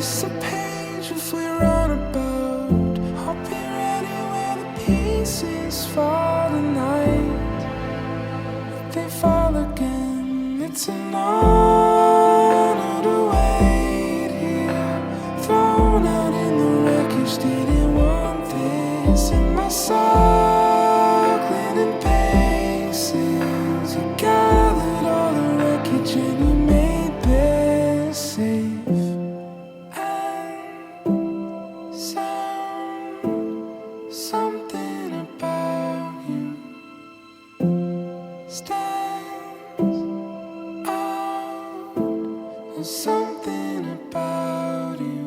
It's a page if we run about. I'll be ready when the pieces fall tonight. If they fall again, it's an honor to wait here. Thrown out in the wreckage, didn't want this in my circling and paces. You gathered all the wreckage and you made this safe. Something about you stands out. There's something about you.